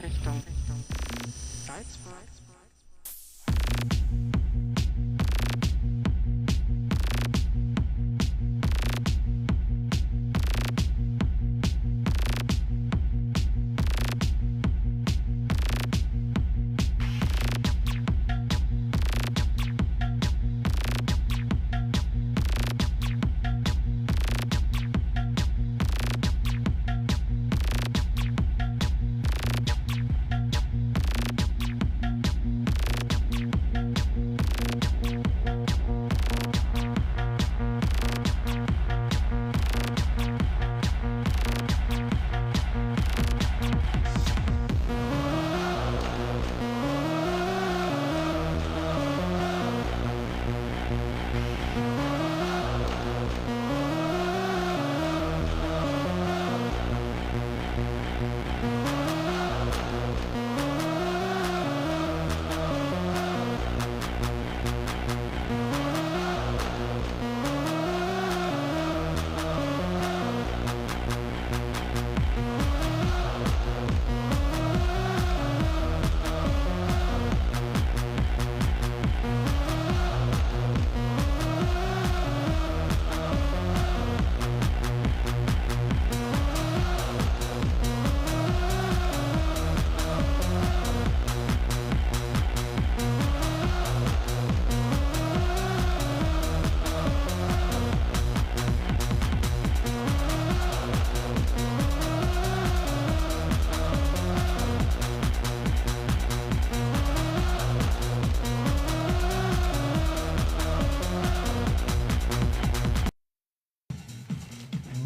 Richtung Salzburg.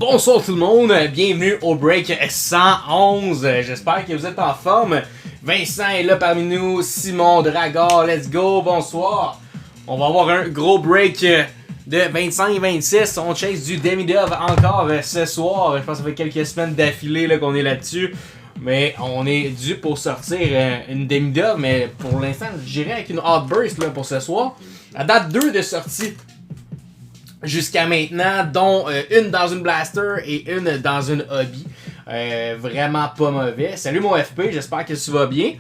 Bonsoir tout le monde, bienvenue au Break 111, j'espère que vous êtes en forme. Vincent est là parmi nous, Simon Dragard, let's go, bonsoir. On va avoir un gros break de 25-26, on chase du Demidov encore ce soir. Je pense que ça fait quelques semaines d'affilée là, qu'on est là-dessus. Mais on est dû pour sortir une Demidov, mais pour l'instant j'irai avec une Outburst là, pour ce soir. À date 2 de sortie jusqu'à maintenant, dont une dans une Blaster et une dans une Hobby. Vraiment pas mauvais. Salut mon FP, j'espère que tu vas bien.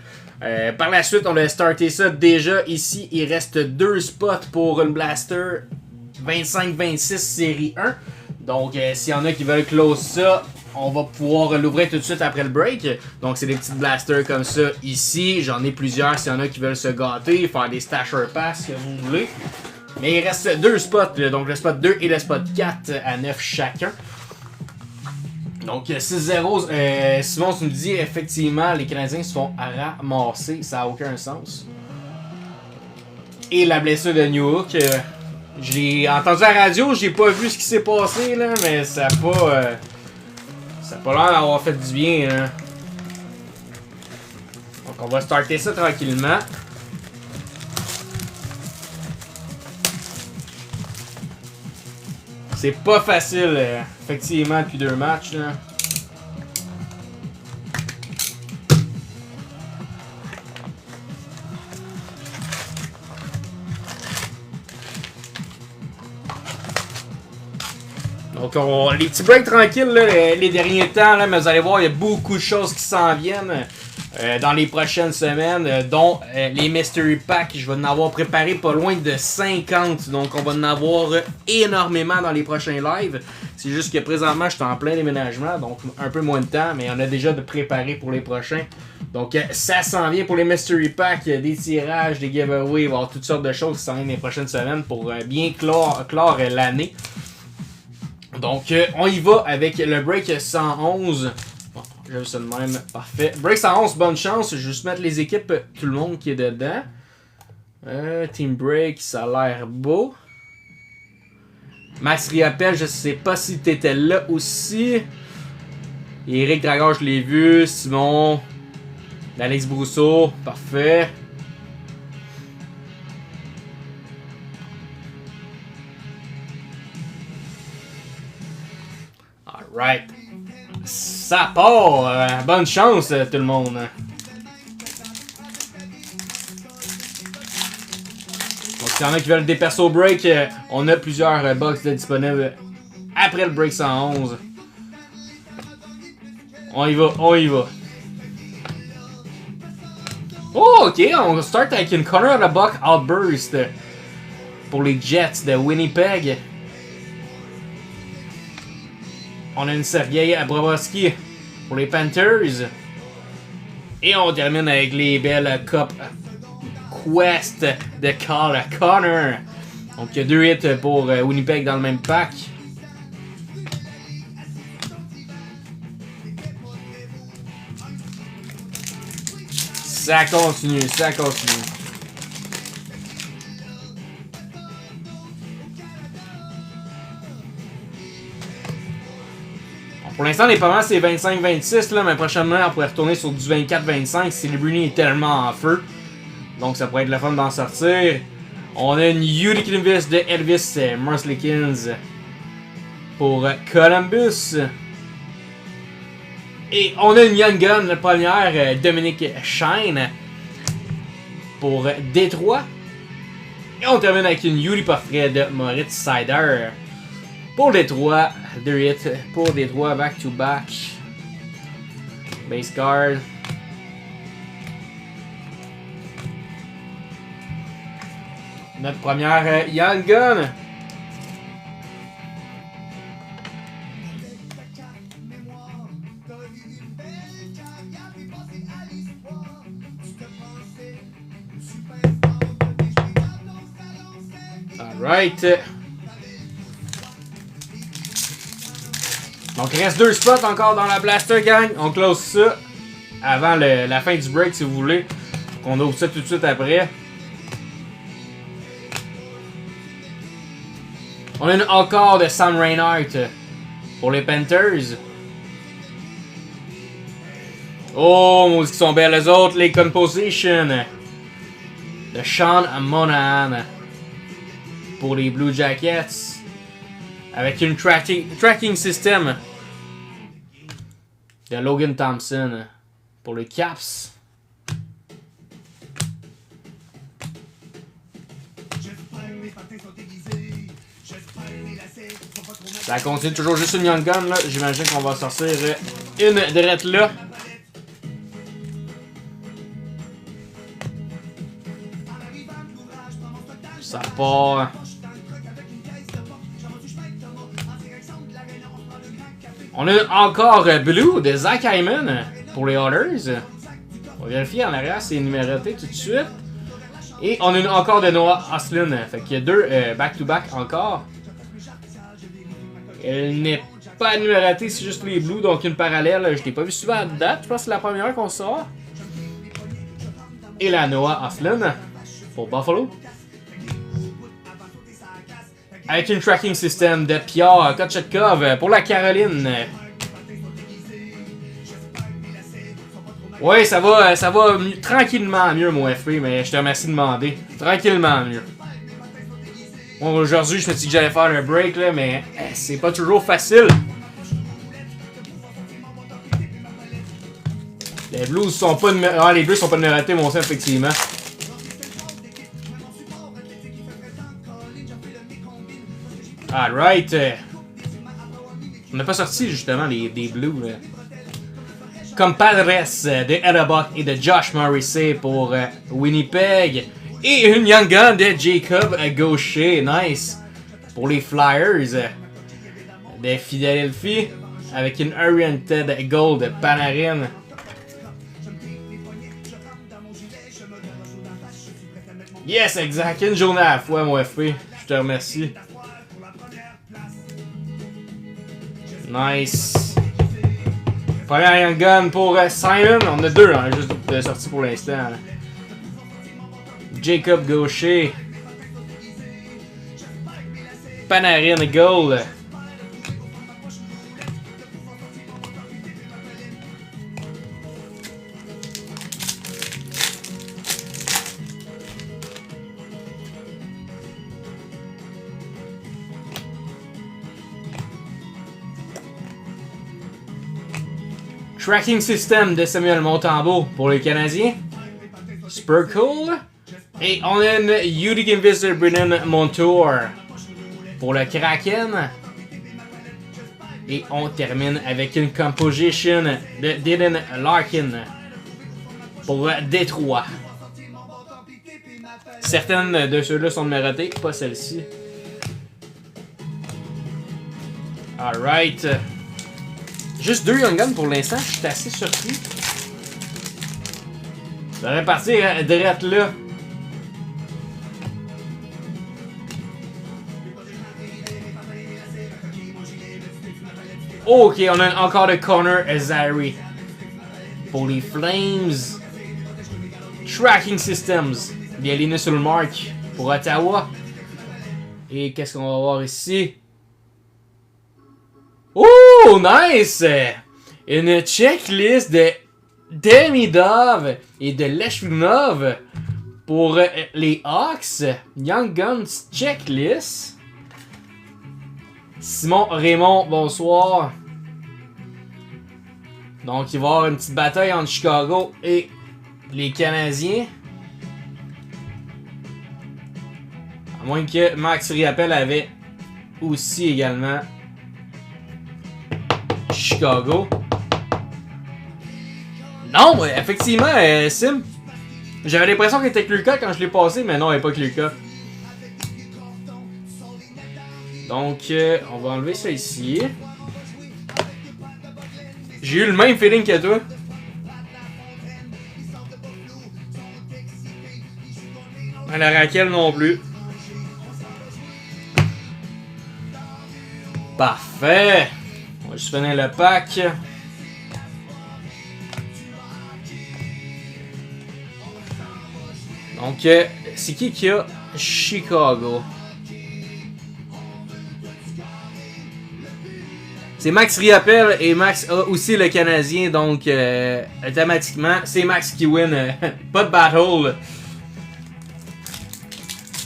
Par la suite, on a starté ça déjà. Ici, il reste 2 spots pour une Blaster 25-26 série 1. Donc, s'il y en a qui veulent close ça, on va pouvoir l'ouvrir tout de suite après le break. Donc, c'est des petites blasters comme ça ici. J'en ai plusieurs s'il y en a qui veulent se gâter, faire des stasher pass, que vous voulez. Mais il reste 2 spots, là. Donc le spot 2 et le spot 4 à 9 chacun. Donc 6-0, Simon, tu me dis effectivement les Canadiens se font ramasser, ça n'a aucun sens. Et la blessure de New Hook, je l'ai entendu à la radio, j'ai pas vu ce qui s'est passé là, mais ça a pas l'air d'avoir fait du bien. Hein. Donc on va starter ça tranquillement. C'est pas facile, effectivement, depuis 2 matchs. Là. Donc, les petits breaks tranquilles, là, les derniers temps, là, mais vous allez voir, il y a beaucoup de choses qui s'en viennent dans les prochaines semaines, dont les Mystery Packs. Je vais en avoir préparé pas loin de 50, donc on va en avoir énormément dans les prochains lives. C'est juste que présentement, je suis en plein déménagement, donc un peu moins de temps, mais on a déjà de préparer pour les prochains. Donc ça s'en vient pour les Mystery Packs, des tirages, des giveaways, il va y avoir toutes sortes de choses qui s'en viennent les prochaines semaines pour bien clore l'année. Donc on y va avec le break 111. Bon, j'ai vu ça de même, parfait. Break 111, bonne chance, je vais juste mettre les équipes, tout le monde qui est dedans. Team Break, ça a l'air beau. Max Riappel, je sais pas si t'étais là aussi. Eric Dragon, je l'ai vu. Simon. Alex Brousseau, parfait. Alright. Ça part. Bonne chance, tout le monde. Donc, s'il y en a qui veulent des persos break, on a plusieurs box disponibles après le break 111. On y va, on y va. Oh, ok, on start avec une Corner of the Buck Outburst pour les Jets de Winnipeg. On a une Sergei Bobrovsky pour les Panthers. Et on termine avec les belles Cup Quest de Carl Connor. Donc il y a 2 hits pour Winnipeg dans le même pack. Ça continue, ça continue. Bon, pour l'instant, les pommes c'est 25-26, là, mais prochainement, on pourrait retourner sur du 24-25 si le Bruni est tellement en feu. Donc, ça pourrait être le fun d'en sortir. On a une Yuri Klimvis de Elvis Merzlikins pour Columbus. Et on a une Young Gun, la première, Dominic Shine pour Détroit. Et on termine avec une Yuri Portrait de Moritz Seider pour Détroit. 2 hits pour Détroit, back-to-back. Base card. Notre première Young Gun. Alright. Donc il reste 2 spots encore dans la Blaster Gang. On close ça avant la fin du break si vous voulez. On ouvre ça tout de suite après. On a une encore de Sam Reinhart pour les Panthers. Oh, ils sont belles les autres, les compositions de Sean Monahan pour les Blue Jackets. Avec une tracking system de Logan Thompson pour les Caps. Ça continue toujours juste une Young Gun là. J'imagine qu'on va sortir une drette là. Ça part. On a encore Blue de Zach Hyman pour les Oilers. On va vérifier en arrière, c'est numéroté tout de suite. Et on a encore de Noah Ostlund. Fait qu'il y a 2 back-to-back encore. Elle n'est pas numérotée, c'est juste les Blues, donc une parallèle. Je l'ai pas vu souvent à date, je pense que c'est la première qu'on sort. Et la Noah Ostlund pour Buffalo. Avec une tracking system de Pierre Kochetkov pour la Caroline. Ouais, ça va tranquillement mieux mon FP, mais je te remercie de demander. Tranquillement mieux. Bon, aujourd'hui, je me suis dit que j'allais faire un break, là, mais c'est pas toujours facile. Les Blues sont pas numérotés. Ah, les Blues sont pas numérotés, mon sang, effectivement. Alright. On n'a pas sorti, justement, des Blues, là. Compadres de Edabuck et de Josh Morrissey pour Winnipeg. Et une Young Gun de Jacob Gaucher, nice, pour les Flyers de Philadelphie, avec une Oriented Gold Panarin Yes, exact. Une journée à la fois, mon FP. Je te remercie. Nice. Premier Young Gun pour Simon. On a deux, hein, juste de sortie pour l'instant. Jacob Gaucher. Panarin Gold. Tracking System de Samuel Montembeault pour les Canadiens. Spurkle. Et on a une Unique Investor Brennan Montour pour le Kraken. Et on termine avec une composition de Dylan Larkin pour Détroit. Certaines de ceux-là sont numérotés, pas celle-ci. Alright. Juste 2 Young Guns pour l'instant, je suis assez surpris. Ça va partir direct là. Ok, on a encore de Connor Zary pour les Flames. Tracking Systems, bien aligné sur le marque pour Ottawa. Et qu'est-ce qu'on va voir ici? Oh, nice! Une checklist de Demidov et de Leshvinov pour les Hawks. Young Guns checklist. Simon Raymond, bonsoir. Donc, il va y avoir une petite bataille entre Chicago et les Canadiens. À moins que Max Riappel avait aussi également Chicago. Non, effectivement, Sim. J'avais l'impression qu'il était Cluka quand je l'ai passé, mais non, il n'est pas Cluka. Donc, on va enlever ça ici. J'ai eu le même feeling que toi. La Raquel non plus. Parfait. On va juste finir le pack. Donc, c'est qui a Chicago? C'est Max Riappel et Max a aussi le Canadien, donc automatiquement, c'est Max qui win. Pas de battle.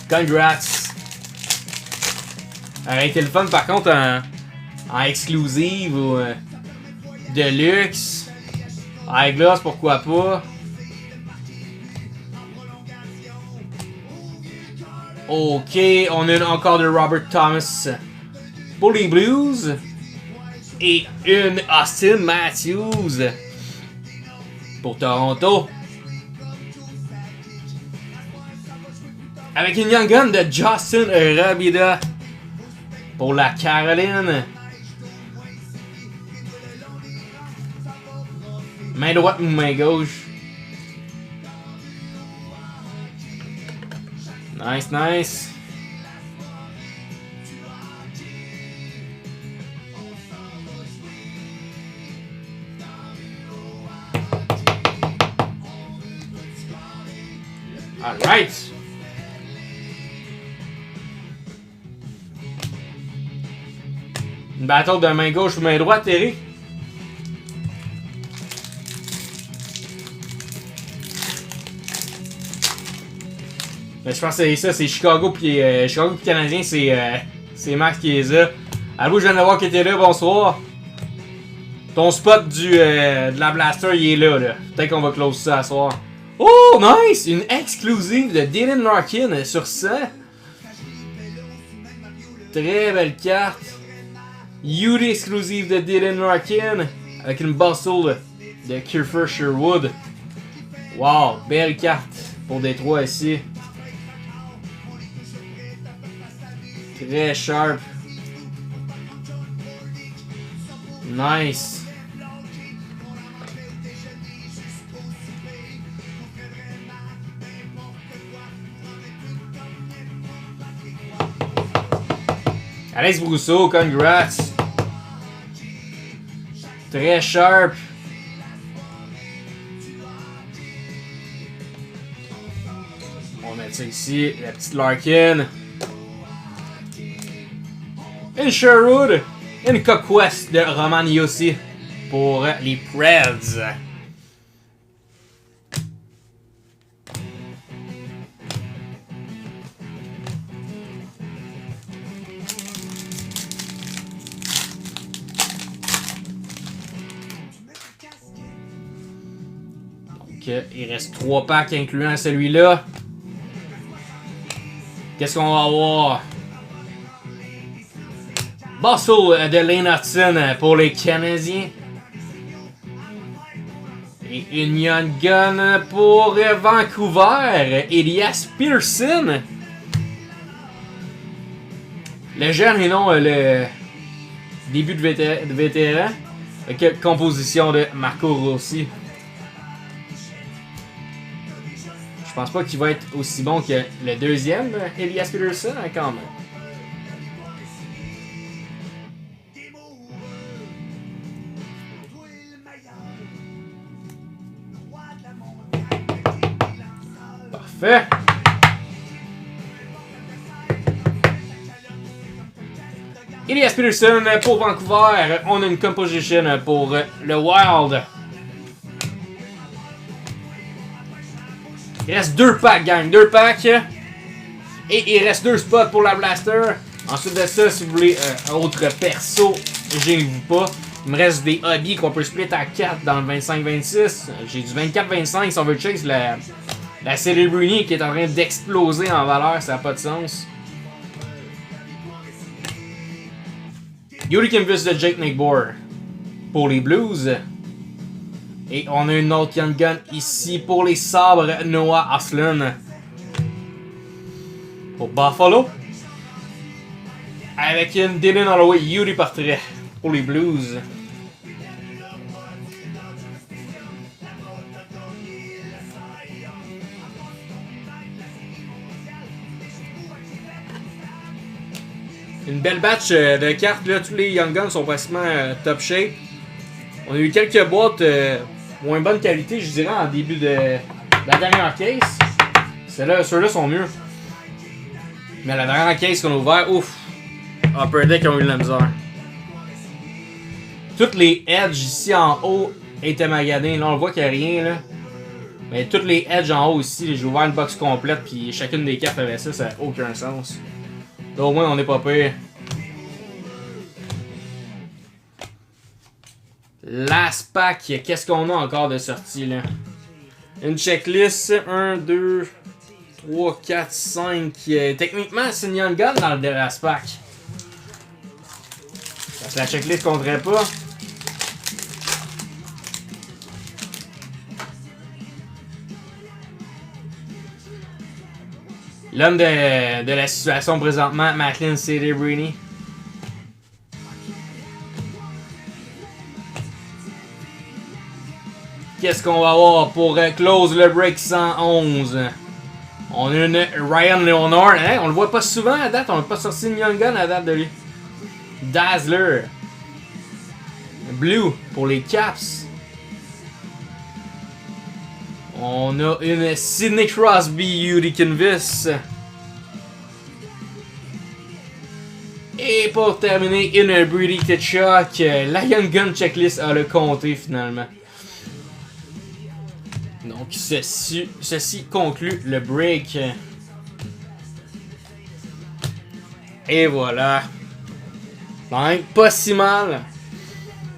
Congrats. Ça aurait été le fun par contre en exclusive ou de luxe. High gloss, pourquoi pas. Ok, on a encore de Robert Thomas pour les Blues. Et une Austin Matthews pour Toronto. Avec une Young Gun de Justin Robida pour la Caroline. Main droite ou main gauche. Nice, nice. Alright. Une battle de main gauche ou main droite, Terry. Mais je pense que c'est ça, c'est Chicago puis Canadien, c'est Max qui est là. Allô, je viens de voir qu'il était là, bonsoir. Ton spot de la Blaster, il est là. Peut-être qu'on va close ça à soir. Oh, nice! Une exclusive de Dylan Larkin sur ça. Très belle carte. Beauty exclusive de Dylan Larkin avec une bustle de Kiefer Sherwood. Wow, belle carte pour Détroit ici. Très sharp. Nice. Alex Brousseau, congrats. Très sharp. On va mettre ça ici, la petite Larkin. Une Sherwood. Une Conquest de Roman Yossi pour les Preds. Donc, il reste 3 packs incluant celui-là. Qu'est-ce qu'on va avoir? Bustle de Lane Hudson pour les Canadiens. Et une Young Gun pour Vancouver. Elias Pearson. Le jeune et non le début de vétéran. Avec composition de Marco Rossi. Je pense pas qu'il va être aussi bon que le deuxième, Elias Peterson, quand même. Parfait. Elias Peterson pour Vancouver. On a une composition pour le Wild. Il reste 2 packs, gang. 2 packs. Et il reste 2 spots pour la Blaster. Ensuite de ça, si vous voulez un autre perso, gênez-vous pas. Il me reste des hobbies qu'on peut split à 4 dans le 25-26. J'ai du 24-25 si on veut chase la Celebrini qui est en train d'exploser en valeur. Ça n'a pas de sens. Yuri Kinvis de Jake McBour pour les Blues. Et on a une autre Young Gun ici pour les Sabres, Noah Ostlund. Pour Buffalo. Avec une Dylan Holloway Yuri Portrait pour les Blues. Une belle batch de cartes, là. Tous les Young Guns sont pratiquement top shape. On a eu quelques boîtes moins bonne qualité, je dirais, en début de la dernière case. Ceux-là sont mieux. Mais la dernière case qu'on a ouvert, ouf! Upper Deck ont eu de la misère. Toutes les edges ici en haut étaient maganés. Là, on voit qu'il n'y a rien, là. Mais toutes les edges en haut ici, j'ai ouvert une box complète, puis chacune des cartes avait ça, ça n'a aucun sens. Là, au moins, on n'est pas pire. Last pack, qu'est-ce qu'on a encore de sortie là? Une checklist, 1, 2, 3, 4, 5. Techniquement, c'est une Young Gun dans le last pack. Parce que la checklist compterait pas. L'homme de la situation présentement, Macklin Celebrini. Qu'est-ce qu'on va avoir pour close le break 111? On a une Ryan Leonard. Hein? On le voit pas souvent à date. On n'a pas sorti une Young Gun à date de lui. Dazzler. Blue pour les Caps. On a une Sidney Crosby Yuri Kinvis. Et pour terminer, une Brady Tkachuk. La Young Gun checklist a le compté finalement. Donc ceci conclut le break. Et voilà. Donc pas si mal.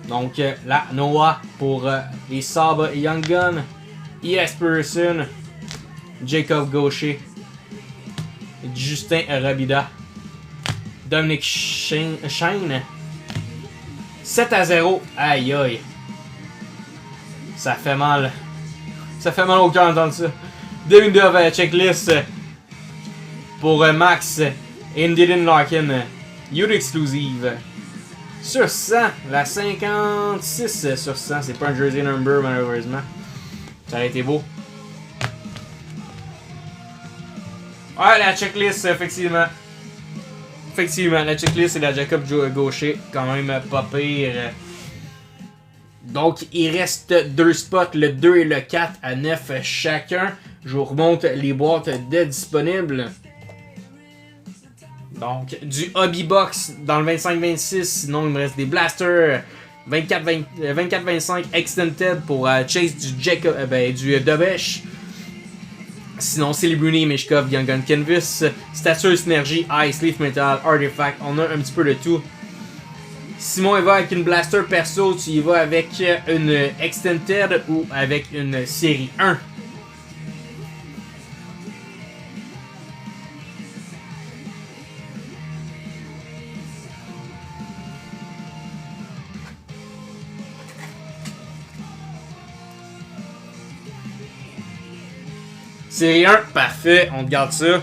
Donc la Noah pour les Sabres et Young Gun. E.S. Pearson. Jacob Gaucher. Justin Rabida. Dominic Shane. 7-0. Aïe aïe. Ça fait mal. Ça fait mal au cœur d'entendre ça. 2009 checklist pour Max et Dylan Larkin. Yuri exclusive. Sur 100, la 56 sur 100. C'est pas un jersey number malheureusement. Ça a été beau. Ouais, la checklist, effectivement. Effectivement, la checklist et la Jacob Gaucher, quand même pas pire. Donc, il reste 2 spots, le 2 et le 4 à 9 chacun. Je vous remonte les boîtes de disponibles. Donc, du Hobby Box dans le 25-26. Sinon, il me reste des blasters 24-25 Extended pour Chase du Jacob, du Dobesh. Sinon, Celebrity, Mishkov, Young Gun Canvas, Stature, Synergy, Ice, Leaf Metal, Artifact. On a un petit peu de tout. Simon, il va avec une blaster perso. Tu y vas avec une Extended ou avec une série 1. Série 1, parfait, on te garde ça.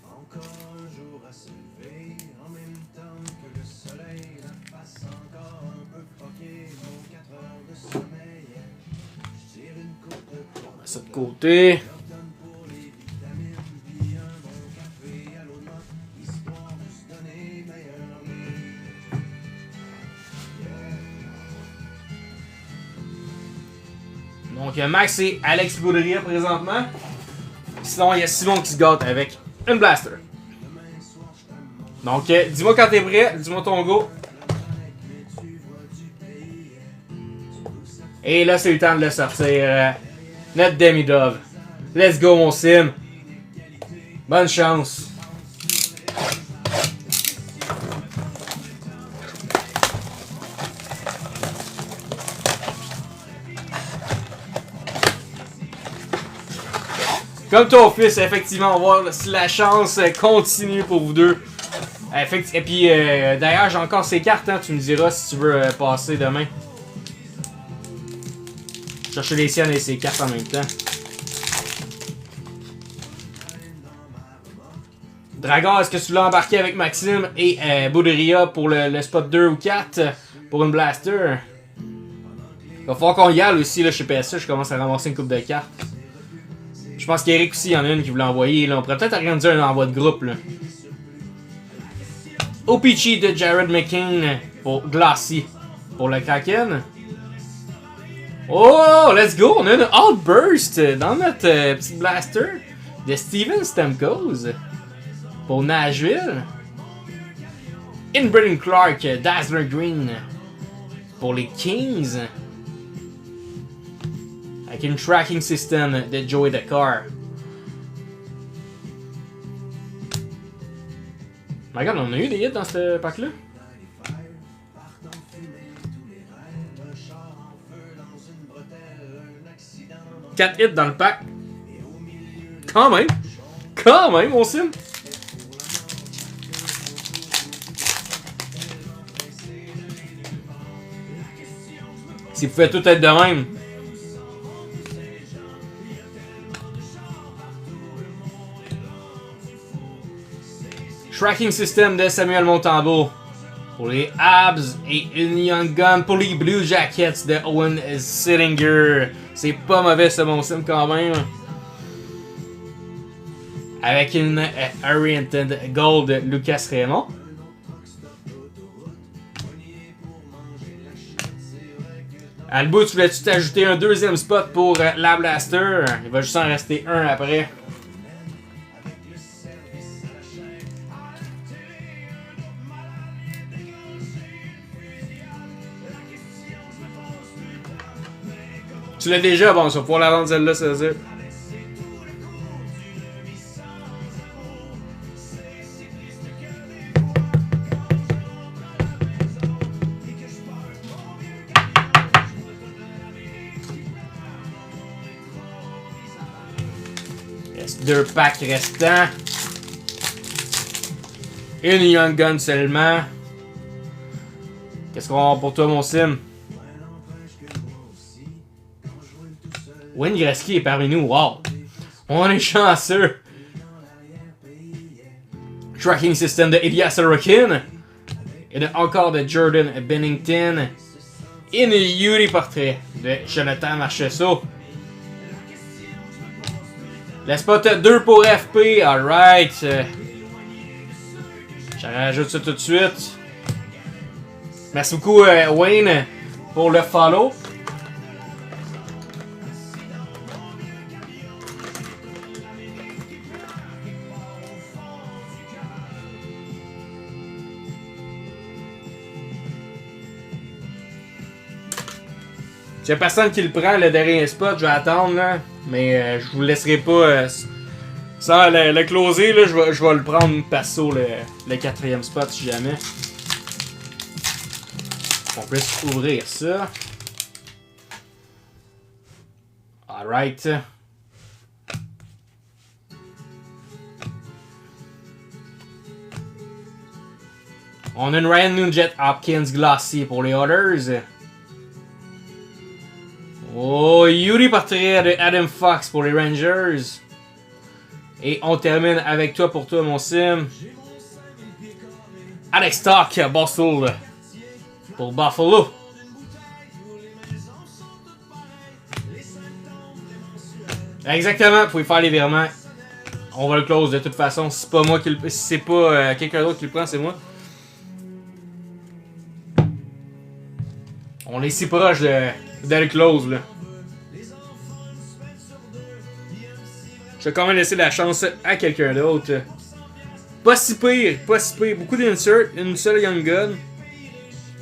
Encore un jour à se lever, en même temps que le soleil, la face encore un peu croquée, mon 4 heures de sommeil. Je tire une courte On met ça de côté. je donne pour les vitamines, puis un bon café à l'eau de menthe, histoire de se donner meilleur mieux. Donc Max et Alex Baudrillard présentement. Sinon, il y a Simon qui se gâte avec une blaster. Donc, dis-moi quand t'es prêt, dis-moi ton go. Et là, c'est le temps de le sortir. Notre demi-dove. Let's go, mon sim. Bonne chance. Comme ton fils, effectivement, on va voir si la chance continue pour vous deux. Et puis, d'ailleurs, j'ai encore ces cartes, hein, tu me diras si tu veux passer demain. Chercher les siennes et ces cartes en même temps. Dragon, est-ce que tu l'as embarqué avec Maxime et Baudrillard pour le spot 2 ou 4 pour une blaster? Il va falloir qu'on y aille aussi là, chez PSA, je commence à ramasser une coupe de cartes. Je pense qu'Eric aussi, il y en a une qui voulait envoyer. Là. On pourrait peut-être organiser un envoi de groupe. Là. OPG de Jared McCain pour Glassy. Pour le Kraken. Oh, let's go! On a une Outburst dans notre petit blaster de Steven Stamkos pour Nashville. Inbreeding Clark, Dazzler Green pour les Kings. Avec une tracking system de Joey Dakar. Regarde, on a eu des hits dans ce pack-là. 4 hits dans le pack. Quand même. Quand même, mon sim. Si vous pouvez tout être de même. Tracking System de Samuel Montembeault pour les Habs et une Young Gun pour les Blue Jackets de Owen Sittinger. C'est pas mauvais ce bon sim quand même. Avec une Oriented Gold de Lucas Raymond. Albo, tu voulais-tu t'ajouter un deuxième spot pour la Blaster? Il va juste en rester un après. Tu l'as déjà, bon, ça va pouvoir la vendre celle-là, ça veut dire. Il reste 2 packs restants. Une Young Gun seulement. Qu'est-ce qu'on va avoir pour toi, mon sim? Wayne Gretzky est parmi nous, wow! On est chanceux! Tracking System de Ilya Sorokin. Et encore de Jordan Bennington. Et une Yuri Portrait de Jonathan Marchessault. Le spot 2 pour FP, alright. Je rajoute ça tout de suite. Merci beaucoup Wayne pour le follow. S'il y a personne qui le prend, le dernier spot, je vais attendre là. Mais je vous laisserai pas sans le closer. Là, je vais le prendre perso le quatrième spot si jamais. On peut ouvrir ça. Alright. On a une Ryan Nugent Hopkins Glossy pour les Oilers. Oh, Yuri portrait de Adam Fox pour les Rangers. Et on termine avec toi pour toi, mon sim. Alex Stock, Boston pour Buffalo. Exactement, vous pouvez faire les virements. On va le close de toute façon. Si c'est pas moi qui le, si c'est pas quelqu'un d'autre qui le prend, c'est moi. On est si proche de le close là. Je vais quand même laisser la chance à quelqu'un d'autre. Pas si pire, pas si pire. Beaucoup d'inserts, une seule Young Gun.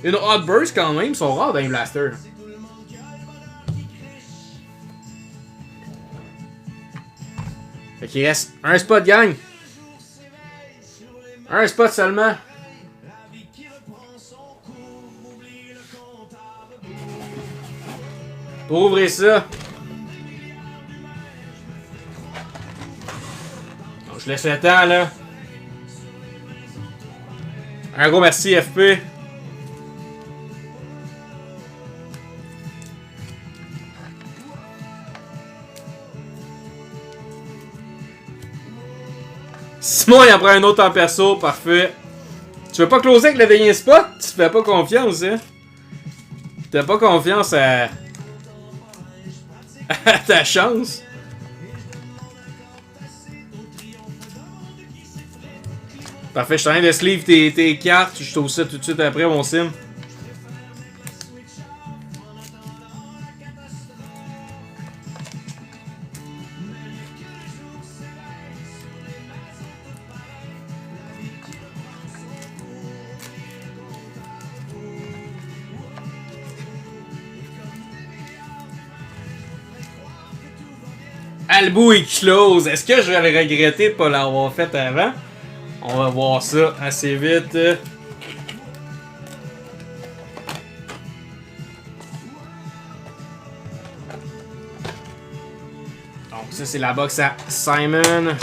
Une Hot Burst quand même, ils sont rares dans les blasters. Fait qu'il reste un spot gang. Un spot seulement. Pour ouvrir ça. Donc, je laisse le temps là. Un gros merci FP. Simon il en prend un autre en perso, parfait. Tu veux pas closer avec le dernier spot? Tu fais pas confiance, hein? T'as pas confiance à ta chance. Parfait, je suis en train de sleeve tes cartes. Je trouve ça tout de suite après, mon sim. Albou est close. Est-ce que je vais le regretter de ne pas l'avoir fait avant? On va voir ça assez vite. Donc ça c'est la box à Simon.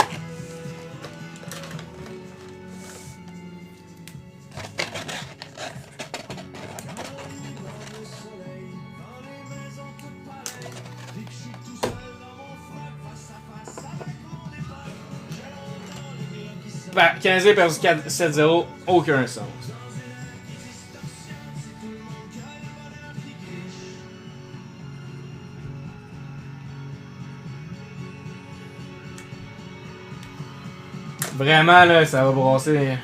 Ben, 15 perdu 7-0, aucun sens. Vraiment là, ça va brasser.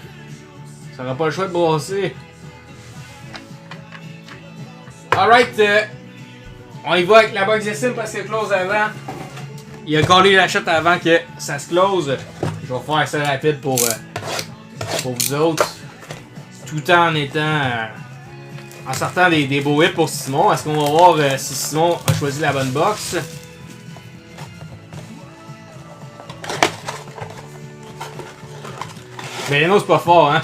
Ça n'aura pas le choix de brasser. Alright, on y va avec la box de sim parce qu'elle close avant. Il a collé la shot avant que ça se close. Je vais faire ça rapide pour vous autres. Tout en étant. En sortant des beaux hits pour Simon. Est-ce qu'on va voir si Simon a choisi la bonne box? Mais non, c'est pas fort, hein?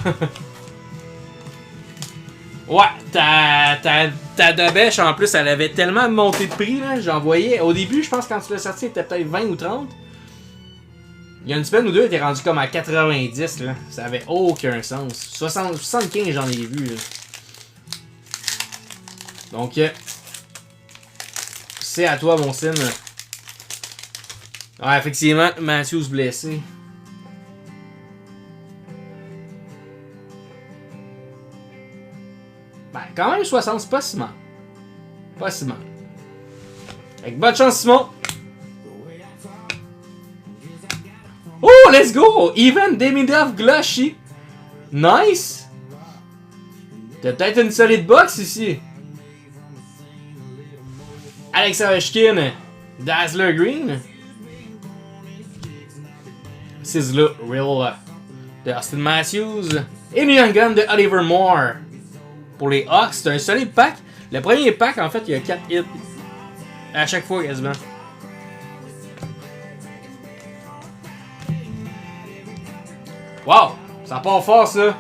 Ouais, ta Dobèche en plus, elle avait tellement monté de prix, là. J'en voyais. Au début, je pense quand tu l'as sorti, elle était peut-être 20 ou 30. Il y a une semaine ou deux, elle était rendue comme à 90, là. Ça avait aucun sens. 75, j'en ai vu, là. Donc, c'est à toi, mon sim. Ouais, effectivement, Matthews blessé. Ben, quand même, 60, c'est pas si mal. Pas si mal. Avec bonne chance, Simon. let's go! Even Demidov Glushy. Nice! T'as peut-être une solide box ici. Alex Ovechkin, Dazzler Green. Sizzler Real de Austin Matthews. Et une Young Gun de Oliver Moore. Pour les Hawks, c'est un solide pack. Le premier pack, en fait, il y a 4 hits. À chaque fois, quasiment. Wow! Ça part fort, ça!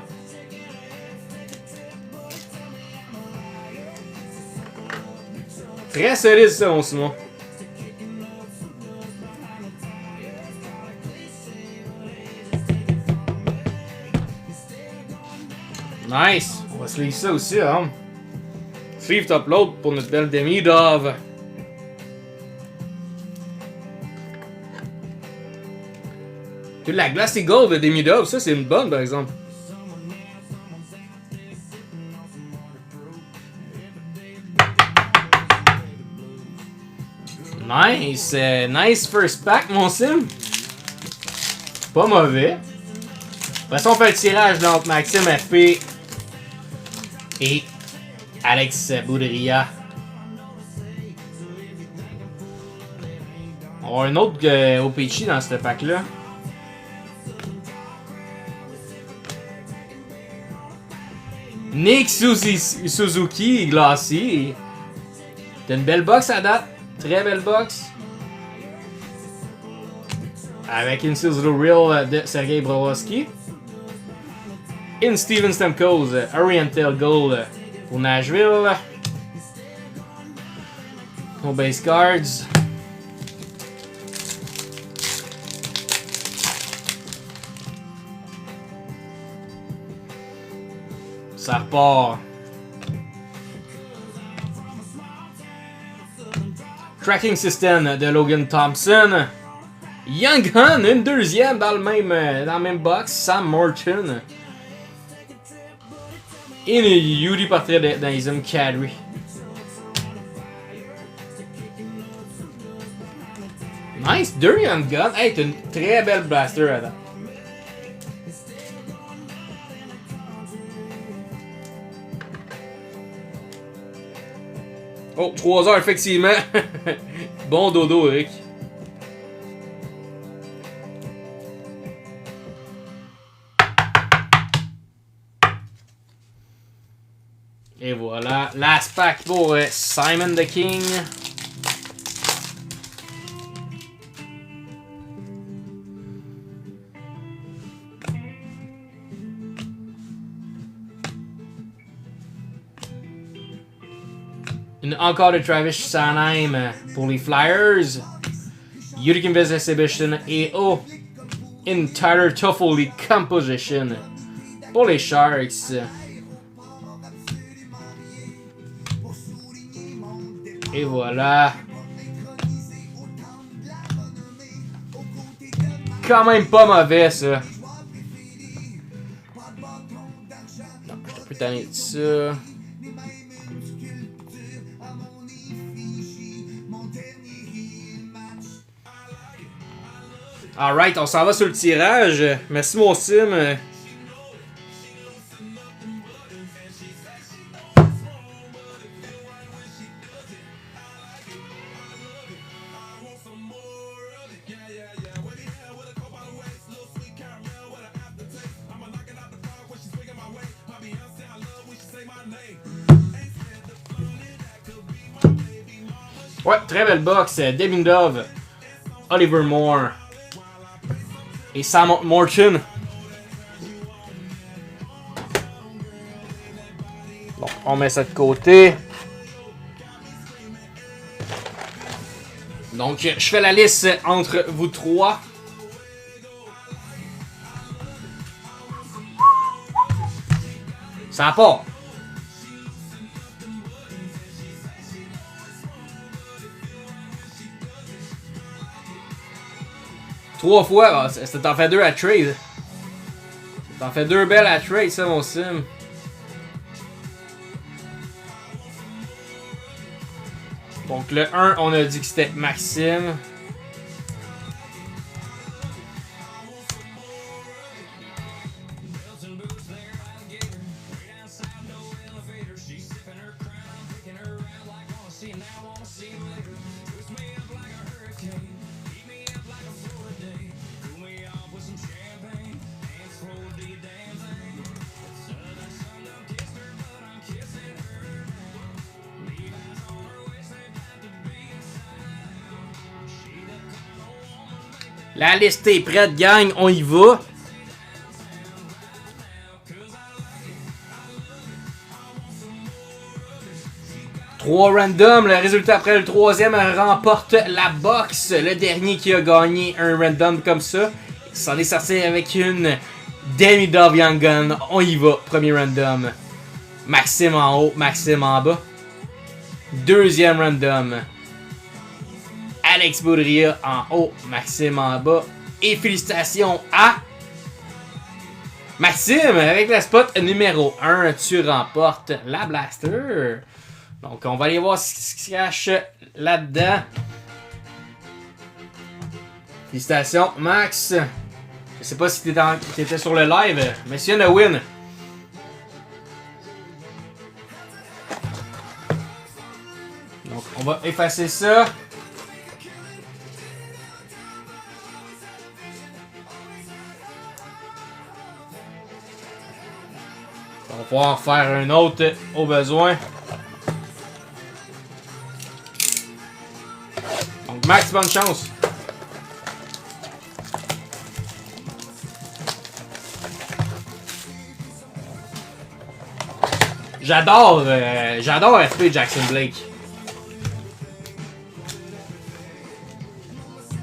Très solide, ça, mon Simon. Nice! On va sleeve ça aussi, hein? Sleeve top load pour notre belle Demidov. Toute la Glassy Gold de Demidov, ça c'est une bonne par exemple. Nice! Nice first pack, mon sim. Pas mauvais. Après ça, on fait le tirage entre Maxime FP et Alex Boudria. On va avoir un autre OPC dans ce pack-là. Nick Suzuki Glassy. T'as une belle box à date. Très belle box. Avec une Sizzler Real de Sergei Bobrovsky. In Steven Stamkos Oriental Gold pour Nashville. Nos base cards. Ça repart. Tracking System de Logan Thompson. Young Gun, une deuxième dans la même box. Sam Morton. Et une Yuri portrait d'Azem Kadri. Nice, deux Young Gun. Hey, t'as une très belle blaster à date. Oh, 3 heures, effectivement. Bon dodo, Eric. Et voilà, last pack pour Simon the King. Encore de Travis Sanheim pour les Flyers. Yurikin Exhibition et in Tyler Toffoli Composition pour les Sharks. Et voilà. Quand même pas mauvais ça. Non, je suis un peu tanné de ça. Alright, on s'en va sur le tirage. Merci mon sim. Ouais, très belle box. Demidov, Oliver Moore et Sam Morton. Bon, on met ça de côté. Donc, je fais la liste entre vous trois. Ça part. Trois fois, ça t'en fait deux à trade. Ça t'en fait deux belles à trade, ça, mon sim. Donc, le 1, on a dit que c'était Maxime. La liste est prête, gang, on y va. Trois random, le résultat après le troisième remporte la box. Le dernier qui a gagné un random comme ça s'en est sorti avec une Demidov Young Gun. On y va, premier random. Maxime en haut, Maxime en bas. Deuxième random. Alex Boudria en haut, Maxime en bas. Et félicitations à Maxime avec le spot numéro 1. Tu remportes la Blaster. Donc on va aller voir ce qui se cache là-dedans. Félicitations Max. Je sais pas si t'étais sur le live, mais c'est une win. Donc on va effacer ça. On va pouvoir faire un autre au besoin. Donc Max, bonne chance. J'adore FP Jackson Blake.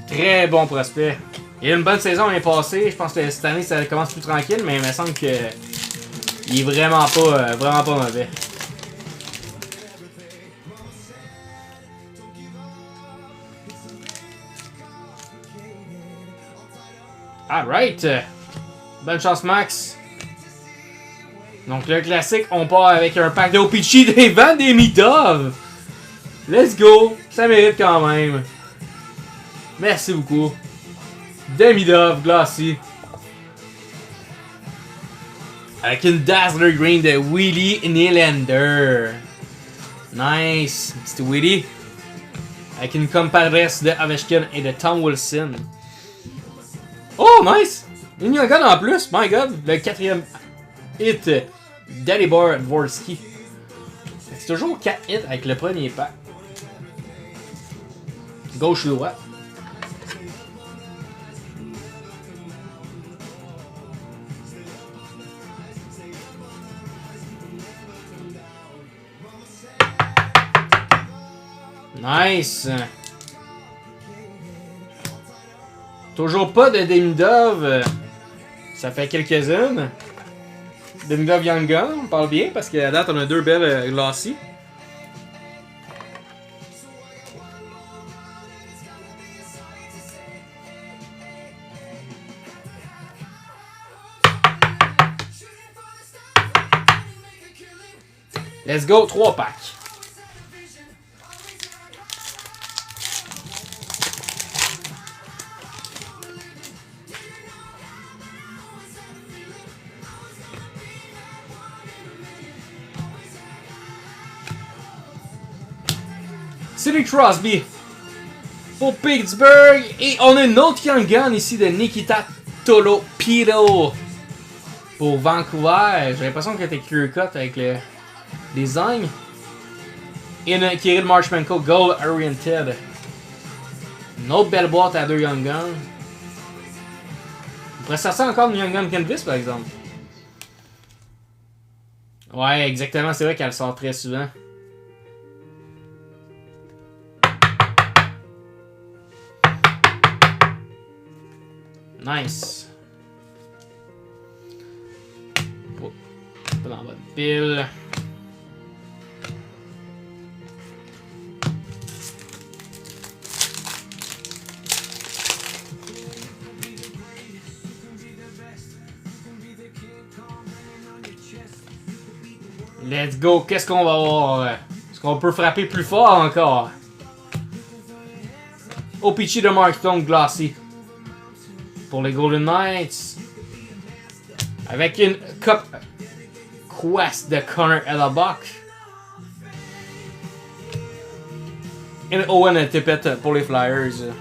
Très bon prospect. Il y a une bonne saison l'année passée. Je pense que cette année ça commence plus tranquille, mais il me semble que il est vraiment pas mauvais. Alright. Bonne chance Max. Donc le classique, on part avec un pack de OPC des Van Demidov. Let's go. Ça mérite quand même. Merci beaucoup. Demidov Glassy. Avec une Dazzler Green de Willie Nylander. Nice. Petit Willie. Avec une Compadres de Ovechkin et de Tom Wilson. Oh, nice. Une Young Gun en plus. My God. Le quatrième hit. Dalibor Dvorsky. C'est toujours 4 hits avec le premier pack. Gauche ou droite. Nice. Toujours pas de Demidov. Ça fait quelques-unes. Demidov Young Gun, on parle bien parce qu'à date on a deux belles Glassy. Let's go, 3 packs. Sidney Crosby pour Pittsburgh. Et on a une autre Young Gun ici de Nikita Tolopilo pour Vancouver. J'ai l'impression qu'elle était clear cut avec le design. Et une Kirill Marchmenko Goal Oriented. Une autre belle boîte à 2 Young Guns. On pourrait sortir encore une Young Gun Canvas par exemple. Ouais, exactement. C'est vrai qu'elle sort très souvent. Nice. Pas dans votre pile. Let's go. Qu'est-ce qu'on va avoir? Est-ce qu'on peut frapper plus fort encore? OPC de Mark Stone Glassy. Pour les Golden Knights. Avec une Cup Quest de Connor Hellebuck. Une Owen Tippett pour les Flyers.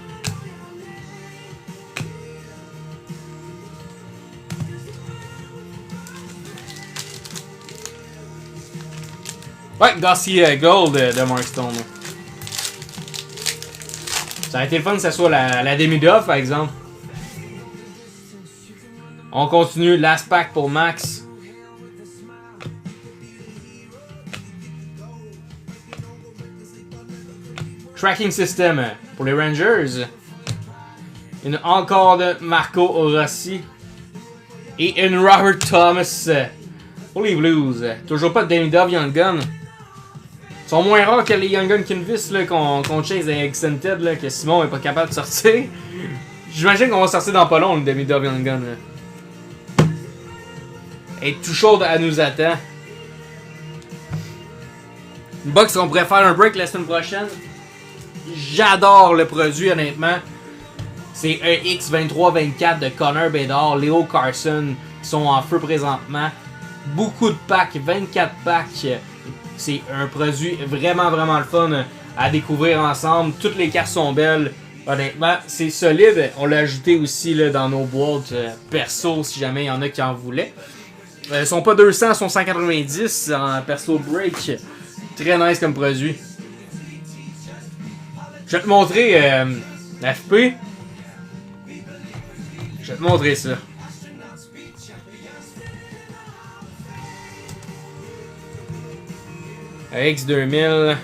Ouais, Gossy Gold de Mark Stone. Ça a été le fun que ça soit la demi-duff, par exemple. On continue. Last pack pour Max. Tracking System pour les Rangers. Une encore de Marco Rossi. Et une Robert Thomas pour les Blues. Toujours pas de demi-duff Young Gun. Ils sont moins rares que les Young Gun Kinvis qu'on chase avec Extended, là, que Simon est pas capable de sortir. J'imagine qu'on va sortir dans pas long le demi-duff Young Gun. Là. Et tout chaud à nous attend. Une box qu'on pourrait faire un break la semaine prochaine. J'adore le produit honnêtement. C'est un X23-24 de Connor Bedard, Leo Carson qui sont en feu présentement. Beaucoup de packs, 24 packs. C'est un produit vraiment le fun à découvrir ensemble. Toutes les cartes sont belles. Honnêtement, c'est solide. On l'a ajouté aussi là, dans nos boîtes perso si jamais il y en a qui en voulaient. Ils sont pas 200, ils sont 190 en perso break. Très nice comme produit. Je vais te montrer FP. Je vais te montrer ça. X2000.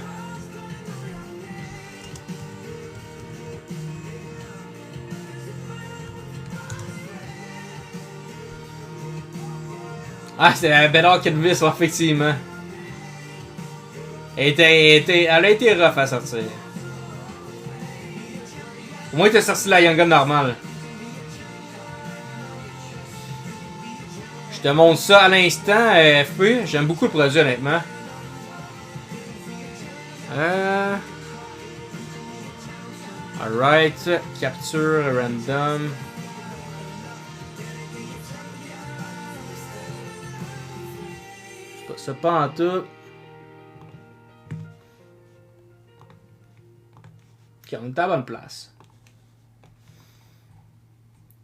Ah, c'est la Bedard Kinvis, effectivement. Elle a été rough à sortir. Au moins, t'as sorti la Young Gun normale. Je te montre ça à l'instant, FP. J'aime beaucoup le produit, honnêtement. Alright, capture random. C'est pas en tout. Ok, on est à la bonne place.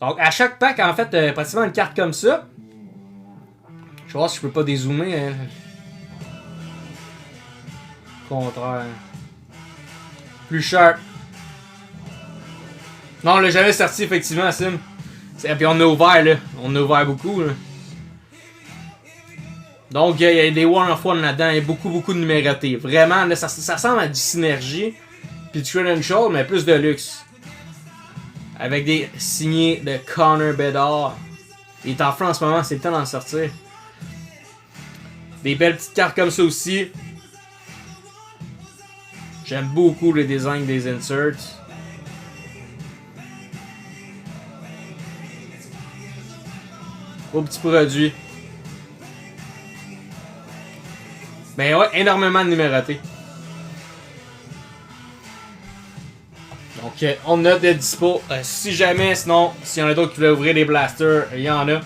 Donc, à chaque pack, en fait, pratiquement une carte comme ça. Je vais voir si je peux pas dézoomer. Hein. Contraire. Plus sharp. Non, on l'a jamais sorti, effectivement, Sim. Et puis on a ouvert, là. On a ouvert beaucoup, là. Donc, il y a des one-of-one là-dedans. Il y a beaucoup de numérotés. Vraiment, là, ça ressemble à du Synergie. Puis du Credential, mais plus de luxe. Avec des signés de Connor Bedard. Il est en feu en ce moment, c'est le temps d'en sortir. Des belles petites cartes comme ça aussi. J'aime beaucoup le design des inserts. Beau petit produit. Mais ouais, énormément de numérotés. Donc, on a de dispo. Si jamais, sinon, s'il y en a d'autres qui veulent ouvrir des blasters, il y en a.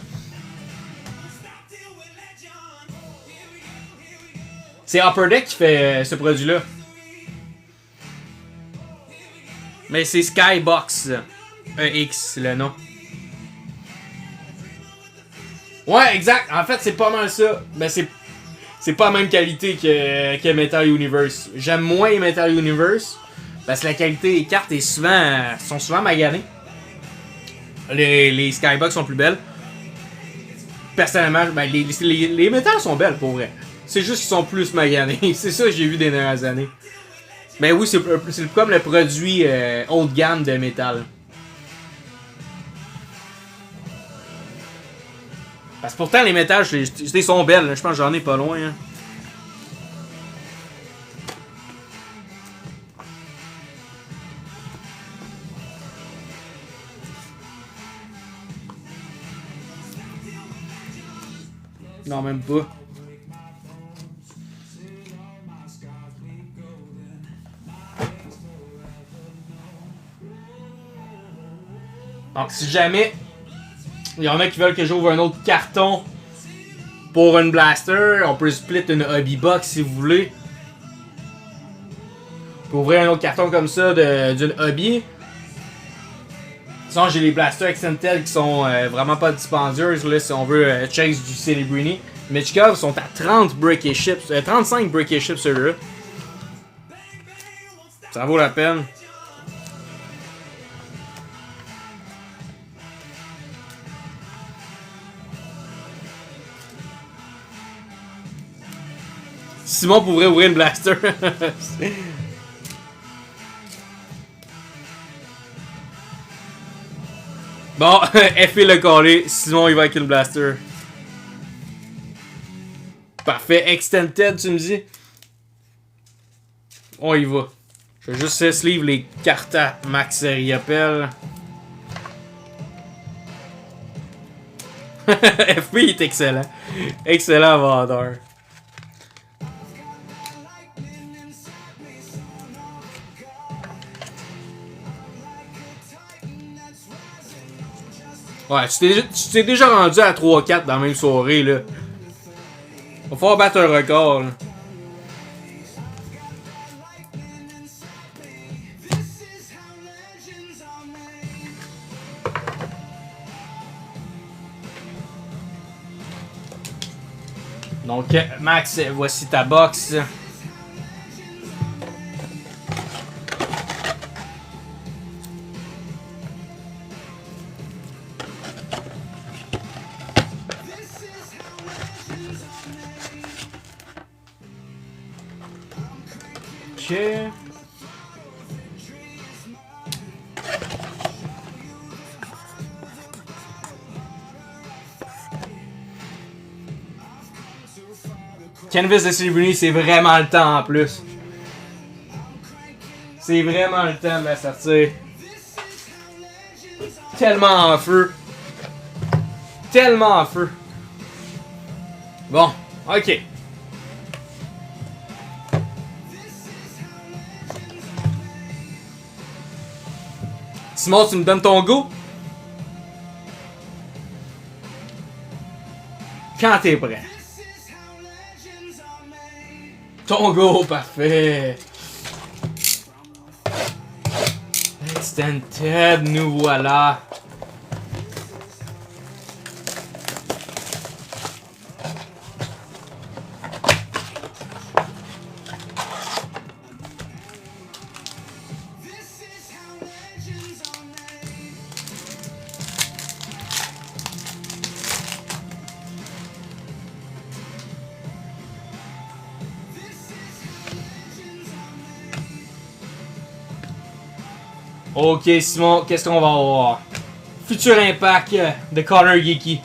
C'est Upper Deck qui fait ce produit-là. Mais c'est Skybox EX, le nom. Ouais, exact. En fait, c'est pas mal ça. Mais c'est pas la même qualité que Metal Universe. J'aime moins Metal Universe. Parce que la qualité des cartes sont souvent maganées. Les Skybox sont plus belles. Personnellement, ben, les métals sont belles pour vrai. C'est juste qu'ils sont plus maganés. C'est ça que j'ai vu des dernières années. Mais oui, c'est comme le produit haut de gamme de métal. Parce que pourtant, les métals, ils sont belles. Je pense que j'en ai pas loin. Hein. Non, même pas. Donc, si jamais il y en a qui veulent que j'ouvre un autre carton pour une blaster, on peut split une hobby box si vous voulez. Pour ouvrir un autre carton comme ça d'une hobby. Sinon, j'ai les blasters Extended qui sont vraiment pas dispendieuses là, si on veut chase du Celebrini. Michkov sont à 30 breaking chips, 35 breaking chips ceux-là. Ça vaut la peine. Simon pourrait ouvrir une blaster. Bon, F le collé. Simon il va avec une blaster. Parfait. Extended, tu me dis? On y va. Je vais juste sleeve les cartes à Max Riopel. FP est excellent. Excellent vendeur. Ouais, tu t'es déjà rendu à 3-4 dans la même soirée, là. Va falloir battre un record, là. Donc, Max, voici ta box. Ok. Canvas de Celebrini, c'est vraiment le temps en plus. C'est vraiment le temps de la sortir. Tellement en feu. Tellement en feu. Bon, ok. Simon, tu me donnes ton go? Quand t'es prêt. Ton go, parfait. Extended, nous voilà. Ok Simon, qu'est-ce qu'on va avoir? Futur Impact de Connor Geeky.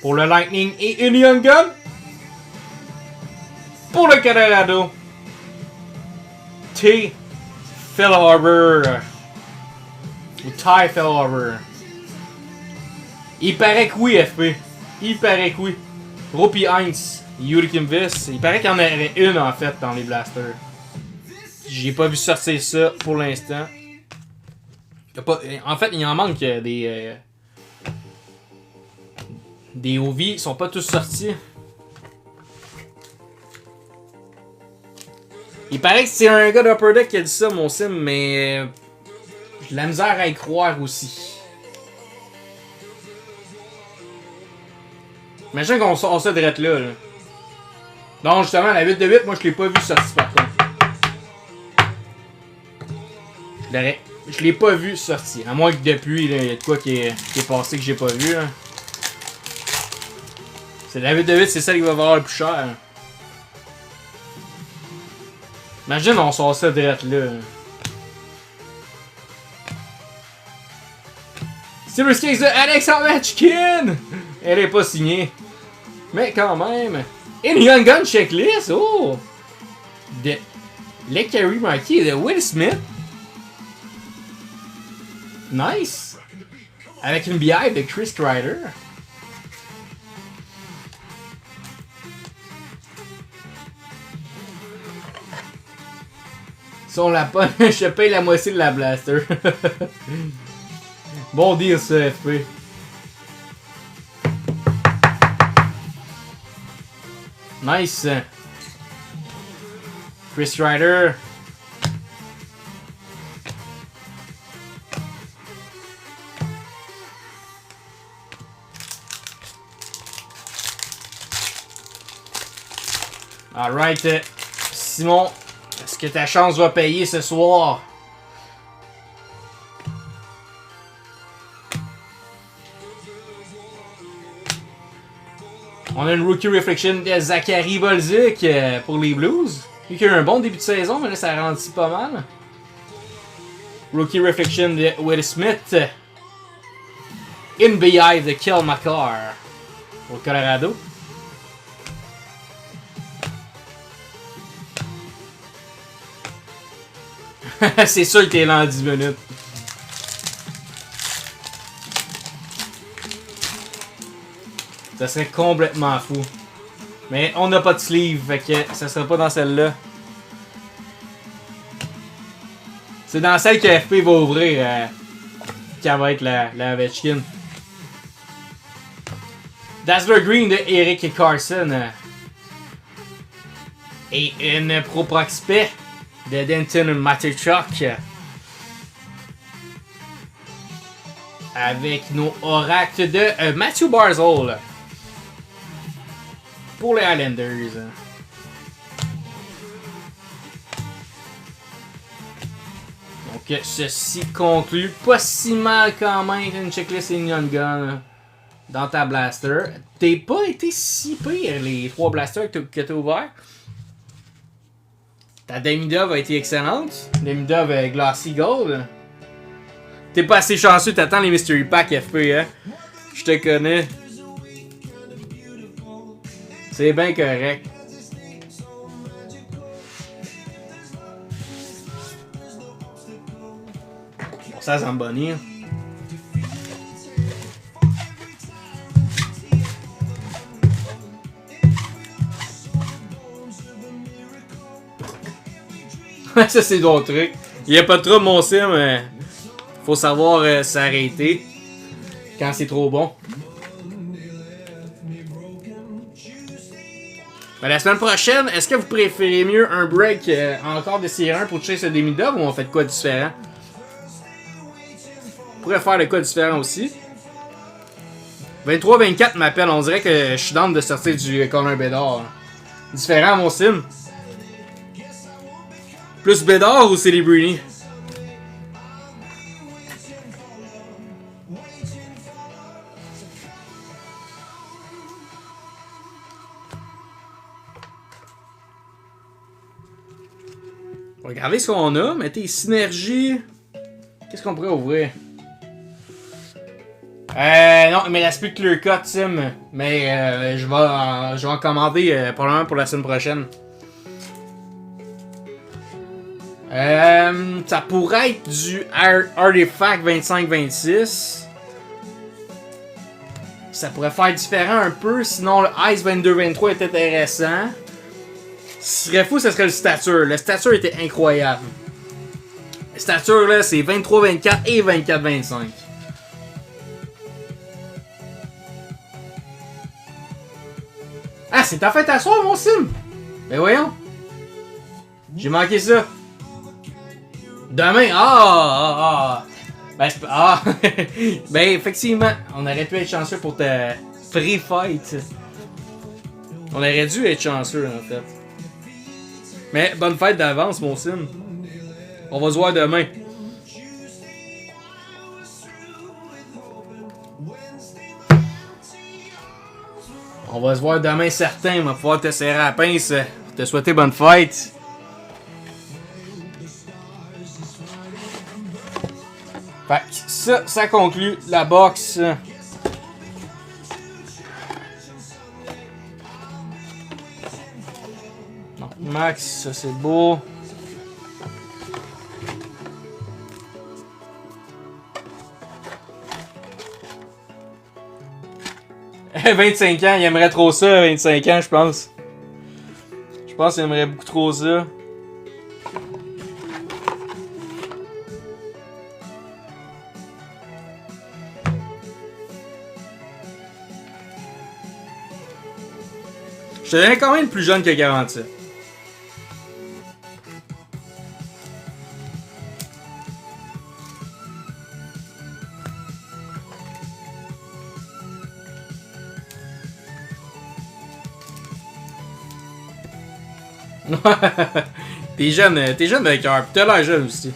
Pour le Lightning et une Young Gun. Pour le Colorado. T. Fellharber. Ou Ty Fellharber. Il paraît que oui, FP. Il paraît que oui. Ropi Heinz. Yuri Kimvis. Il paraît qu'il y en aurait une en fait dans les blasters. J'ai pas vu sortir ça pour l'instant. En fait, il en manque des OV. Ils sont pas tous sortis. Il paraît que c'est un gars d'Upper Deck qui a dit ça, mon sim, mais j'ai de la misère à y croire aussi. Imagine qu'on sort ça direct là. Donc, justement, la 8 de 8, moi je l'ai pas vu sortir par contre. Je l'ai pas vu sortir. À moins que depuis, il y a de quoi qui est passé que j'ai pas vu. Là. C'est la 8 de 8, c'est celle qui va valoir le plus cher. Imagine, on sort ça direct là. Silver Skates de Alex Ovechkin! Elle est pas signée. Mais quand même. Et une Young Gun checklist! Oh! De Lekkeri Marquis de Will Smith. Nice! Avec une BI de Chris Kreider. Si on la pogne, je paye la moitié de la blaster. Bon deal ça, FP. Nice. Chris Kreider. Alright, Simon, est-ce que ta chance va payer ce soir? On a une Rookie Reflection de Zachary Bolduc pour les Blues. Lui qui a eu un bon début de saison, mais là ça ralentit pas mal. Rookie Reflection de Will Smith. In Beehive de Kel McCarr pour le Colorado. C'est sûr que t'es là en 10 minutes. Ça serait complètement fou. Mais on n'a pas de sleeve, fait que ça sera pas dans celle-là. C'est dans celle que FP va ouvrir qui va être la Ovechkin. Dazzler Green de Eric Carson. Et une Pro Prospect de Denton Matechuk. Avec nos oracles de Matthew Barzal. Pour les Islanders. Donc ceci conclut pas si mal quand même une checklist Union Gun dans ta blaster. T'es pas été si pire les 3 blasters que t'as ouverts. Ta Demidov a été excellente. Demidov Glossy Gold. T'es pas assez chanceux, t'attends les Mystery Pack FP, hein? Je te connais. C'est bien correct. Ça Zamboni. Ça c'est d'autres trucs. Il y a pas trop mon sim, mais faut savoir s'arrêter quand c'est trop bon. Ben, la semaine prochaine, est-ce que vous préférez mieux un break encore de série 1 pour chasser des Demidov ou on fait de quoi différent? On pourrait faire de quoi différent aussi. 23-24 m'appelle, on dirait que je suis down de sortir du Connor Bedard. Différent mon sim. Plus Bedard ou Celebrini? On va regarder ce qu'on a. Mettez synergie. Qu'est-ce qu'on pourrait ouvrir? Non, mais la plus clear cut, Tim. Mais je vais en commander probablement pour la semaine prochaine. Ça pourrait être du Artifact 25-26. Ça pourrait faire différent un peu. Sinon, le Ice 22-23 est intéressant. Ce qui serait fou, ce serait le Stature. Le Stature était incroyable. Le Stature, là, c'est 23-24 et 24-25. Ah, c'est ta fête à soir, mon sim! Ben voyons. J'ai manqué ça. Demain, ben effectivement, on aurait pu être chanceux pour ta free fight. On aurait dû être chanceux en fait. Mais bonne fête d'avance mon sim. On va se voir demain. On va se voir demain certain. On va pouvoir te serrer à la pince. Te souhaiter bonne fête. Fait que ça conclut la box. Non, Max, ça c'est beau. « 25 ans, il aimerait trop ça, 25 ans, je pense. Je pense qu'il aimerait beaucoup trop ça. Je te dirais quand même plus jeune que 47. T'es jeune de cœur, pis t'as l'air jeune aussi.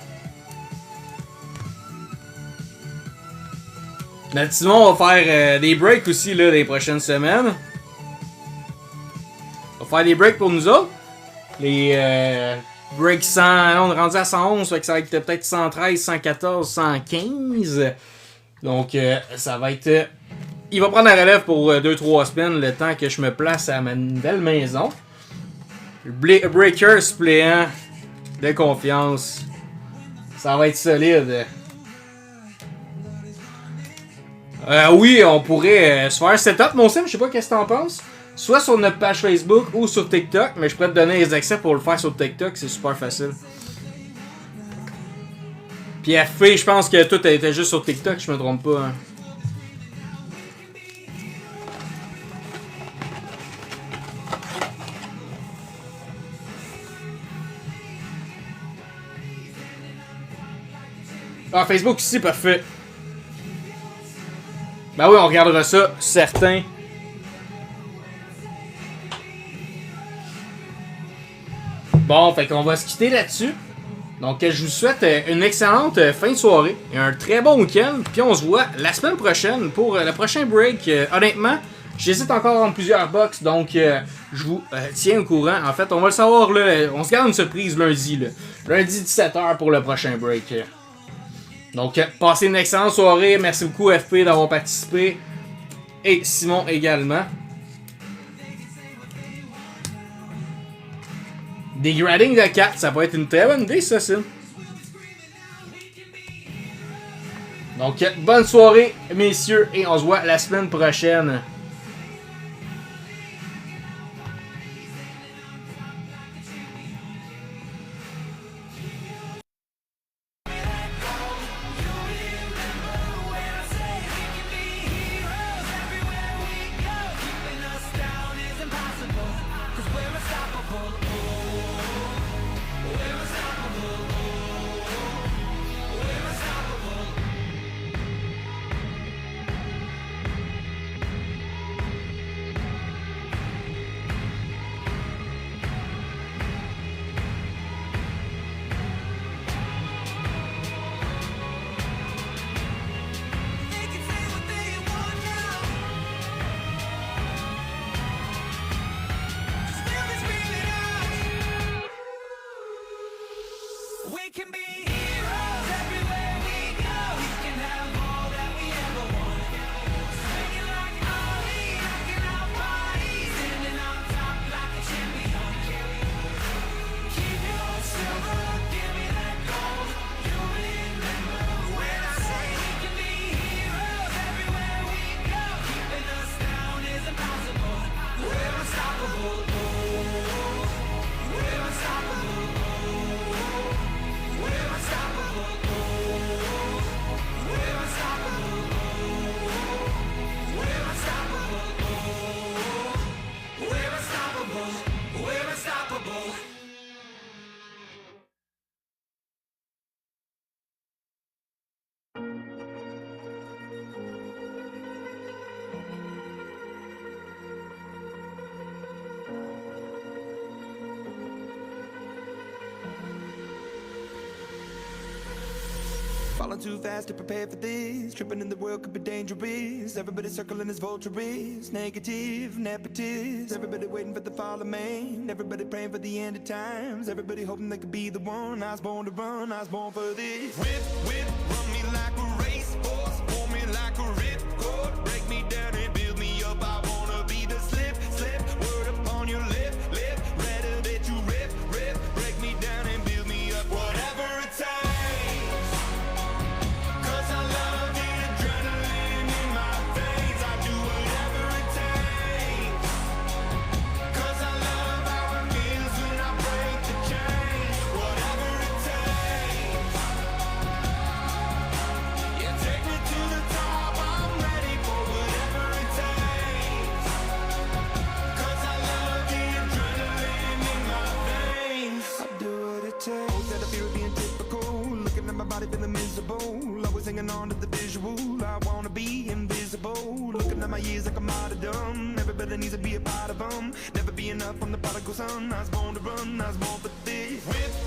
Là, Simon va faire des breaks aussi là, les prochaines semaines. On va faire des breaks pour nous autres. Les breaks 100, là, on est rendu à 111, fait que ça va être peut-être 113, 114, 115. Donc ça va être... il va prendre la relève pour 2-3 semaines, le temps que je me place à ma nouvelle maison. Breaker suppléant de confiance. Ça va être solide. Oui, on pourrait se faire un setup. Mon sim, je sais pas qu'est-ce que t'en penses. Soit sur notre page Facebook ou sur TikTok, mais je pourrais te donner les accès pour le faire sur TikTok, c'est super facile. Puis FP, je pense que tout était juste sur TikTok, je me trompe pas. Hein. Ah, Facebook ici, parfait. Ben oui, on regardera ça, certain. Bon, fait qu'on va se quitter là-dessus. Donc, je vous souhaite une excellente fin de soirée et un très bon week-end. Puis on se voit la semaine prochaine pour le prochain break. Honnêtement, j'hésite encore entre plusieurs box, donc je vous tiens au courant. En fait, on va le savoir là. On se garde une surprise lundi. Là. Lundi 17h pour le prochain break. Donc, passez une excellente soirée. Merci beaucoup FP d'avoir participé. Et Simon également. Des gradings de 4, ça va être une très bonne idée, ça, Sim. Donc, bonne soirée, messieurs, et on se voit la semaine prochaine. We can be heroes everywhere we go. We can have all that we ever want. Swinging like Ollie, rocking our bodies, standing on top like a champion. Keep your silver, give me that gold. You remember when I say we can be heroes everywhere we go. Keeping us down is impossible. We're unstoppable. We're unstoppable. We're unstoppable. We're unstoppable. We're unstoppable. We're unstoppable. We're unstoppable. Falling too fast to prepare for this. Tripping in the world could be dangerous. Everybody circling as vultures. Negative, nepotist. Everybody waiting for the fall of man. Everybody praying for the end of times. Everybody hoping they could be the one. I was born to run, I was born for this. Whip, whip, run me like a racehorse. Pull me like a ripcord. Break me down and build me up. I wanna be the slip, slip. Word upon your lip, lip. Rather that you rip, rip. Break me down and build me up. Whatever it takes. Feeling miserable, always hanging on to the visual. I wanna be invisible. irreplaceable. Looking at my years like a martyrdom. Everybody needs to be a part of them. Never be enough, I'm the prodigal son. I was born to run, I was born for this. Whip